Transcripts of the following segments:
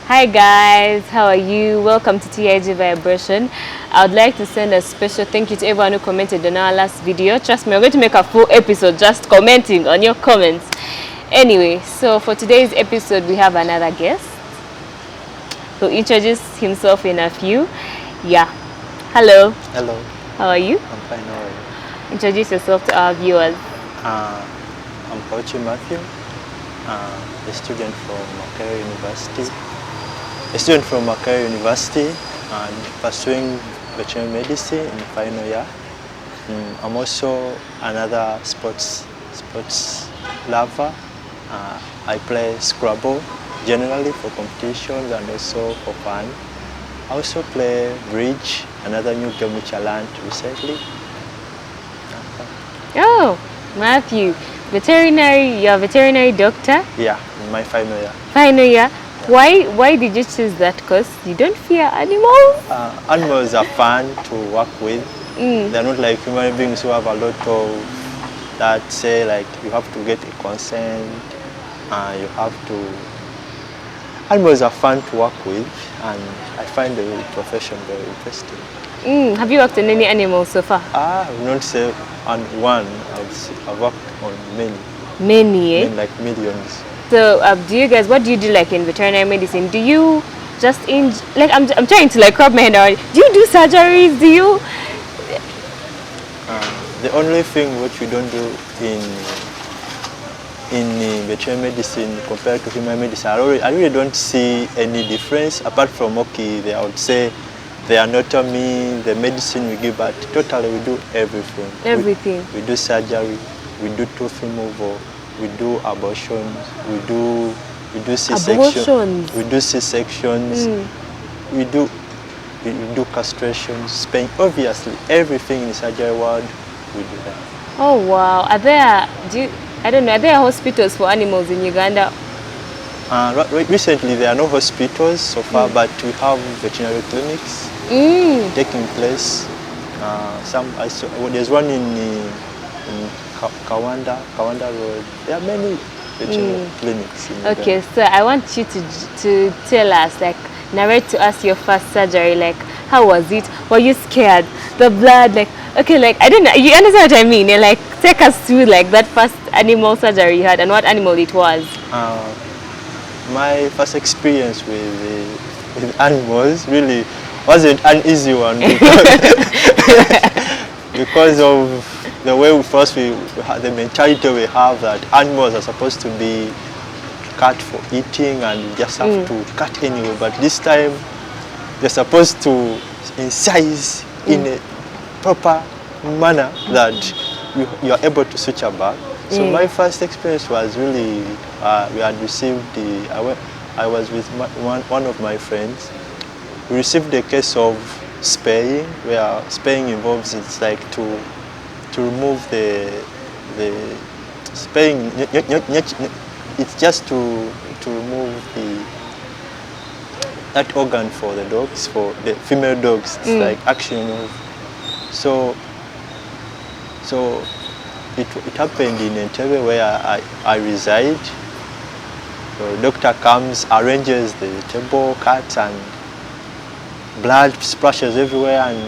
Hi guys, how are you? Welcome to TIG Vibration. I would like to send a special thank you to everyone who commented on our last video. Trust me, we're going to make a full episode just commenting on your comments. Anyway, so for today's episode, we have another guest who introduced himself in a few. Yeah. Hello. Hello. How are you? I'm fine. How are you? Introduce yourself to our viewers. I'm Kawuki Matthew, a student from Makerere University. And pursuing veterinary medicine in final year. I'm also another sports lover. I play Scrabble generally for competitions and also for fun. I also play bridge, another new game which I learned recently. Oh, Matthew, veterinary, you're a veterinary doctor? Yeah, in my final year. Final year? Why did you choose that course? You don't fear animals? Animals are fun to work with. They're not like human beings who have a lot of that say like you have to get a consent, you have to. Animals are fun to work with, and I find the profession very interesting. Have you worked on any animals so far? I will not say on one. I've worked on many. Many, eh? Like millions. So, what do you do like in veterinary medicine? Do you just I'm trying to like wrap my head around. Do you do surgeries? Do you? The only thing what you don't do in veterinary medicine compared to human medicine, I really don't see any difference apart from I would say the anatomy, the medicine we give, but totally we do everything. Everything. We do surgery, we do tooth removal, we do abortions, we do C-sections, we do C-sections, we do castrations, spaying. Obviously, everything in the surgery world, we do that. Oh wow! Are there hospitals for animals in Uganda? Recently, there are no hospitals so far, but we have veterinary clinics taking place. There's one in Kawanda Road. There are many veterinary clinics in Uganda. Okay, so I want you to tell us, like, narrate to us your first surgery. Like, how was it? Were you scared? The blood, like, okay, like, I don't know. You understand what I mean? And, like, take us through like that first animal surgery you had and what animal it was. My first experience with animals really wasn't an easy one because of the way we had the mentality we have that animals are supposed to be cut for eating and you just have to cut anyway. But this time you're supposed to incise in a proper manner that you are able to suture back. So my first experience was really, we had received I was with one of my friends. We received a case of spaying, where spaying involves it's like to remove the spaying. It's just to remove that organ for the dogs, for the female dogs. It's like action of so. It happened in Entebbe where I reside. So the doctor comes, arranges the table, cuts, and blood splashes everywhere, and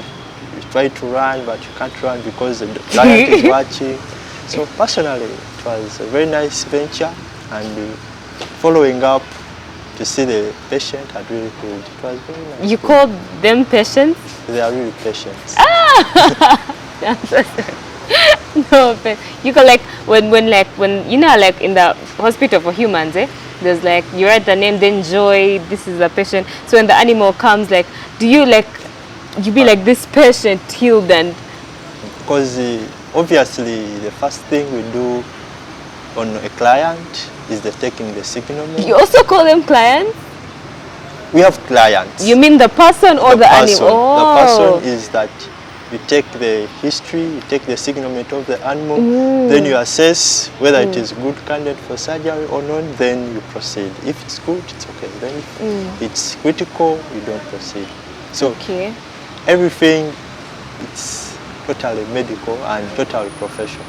you try to run, but you can't run because the client is watching. So personally, it was a very nice venture, and following up to see the patient had really good. It was very nice. You called them patients? They are really patients. No, but you could like when you know, like in the hospital for humans, there's like you write the name, then Joy, this is the patient. So when the animal comes, like, do you like you be like this patient healed? And because obviously the first thing we do on a client is taking the signal. You also call them clients? We have clients. You mean the person or the animal? Oh. The person is that you take the history, you take the signalement of the animal, then you assess whether it is good candidate for surgery or not, then you proceed. If it's good, it's okay. Then if it's critical, you don't proceed. So everything, it's totally medical and totally professional.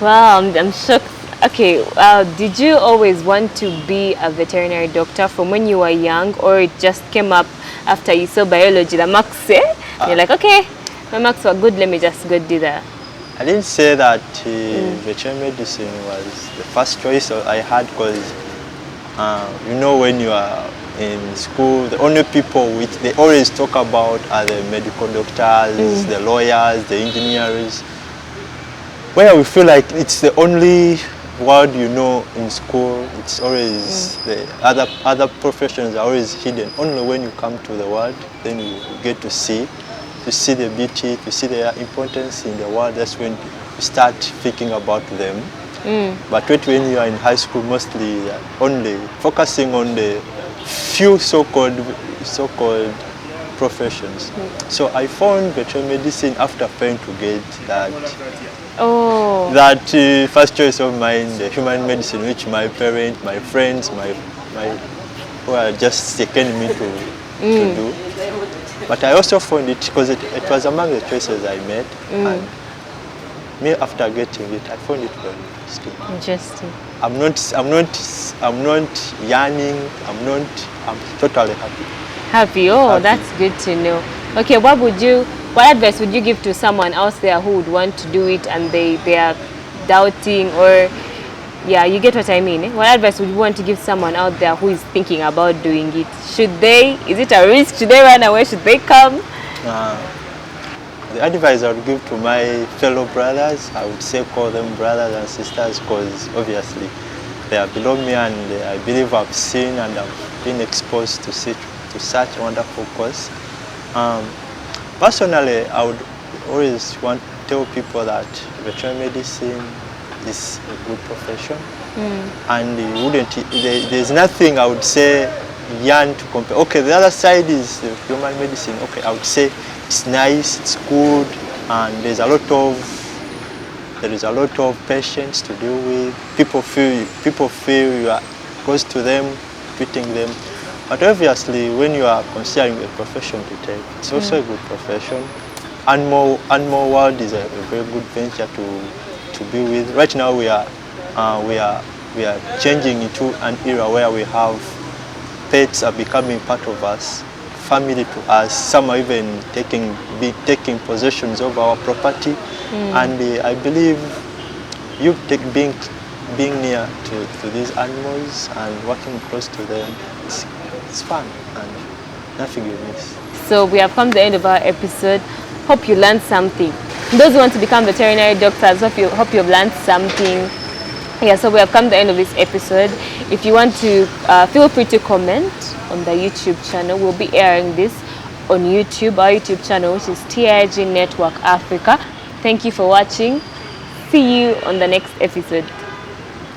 Wow, I'm shocked. Okay, did you always want to be a veterinary doctor from when you were young, or it just came up after you saw biology, the marks say? You're like, okay, my marks were good, let me just go do that. I didn't say that veterinary medicine was the first choice I had, because you know, when you are in school, the only people which they always talk about are the medical doctors, the lawyers, the engineers. Where we feel like it's the only word you know in school, it's always the other professions are always hidden. Only when you come to the world, then you get to see the beauty, to see their importance in the world. That's when you start thinking about them. But when you are in high school, mostly only focusing on the few so-called professions. So I found veterinary medicine after trying to get that first choice of mine, the human medicine, which my parents, my friends, my who are just taking me to do. But I also found it because it was among the choices I made, and me after getting it, I found it very interesting. Interesting. I'm not yearning. I'm totally happy. Happy. Oh, that's good to know. Okay, what advice would you give to someone else there who would want to do it and they are doubting, or yeah, you get what I mean? What advice would you want to give someone out there who is thinking about doing it? Is it a risk? Should they run away? Should they come? The advice I would give to my fellow brothers, I would say call them brothers and sisters, because obviously they are below me, and I believe I've seen and I've been exposed to such wonderful course. Personally, I would always want to tell people that veterinary medicine is a good profession, and there's nothing I would say yearn to compare. Okay, the other side is the human medicine. Okay, I would say it's nice, it's good, and there is a lot of patients to deal with. People feel you are close to them, treating them. But obviously, when you are considering a profession to take, it's also a good profession. Animal world is a very good venture to be with. Right now, we are changing into an era where we have pets are becoming part of us, family to us. Some are even taking possessions of our property, and I believe being near to these animals and working close to them, it's fun and nothing you miss. So we have come to the end of our episode. Hope you learned something. Those who want to become veterinary doctors, hope you've learned something. Yeah, so we have come to the end of this episode. If you want to, feel free to comment on the YouTube channel. We'll be airing this on YouTube, our YouTube channel, which is TIG Network Africa. Thank you for watching. See you on the next episode.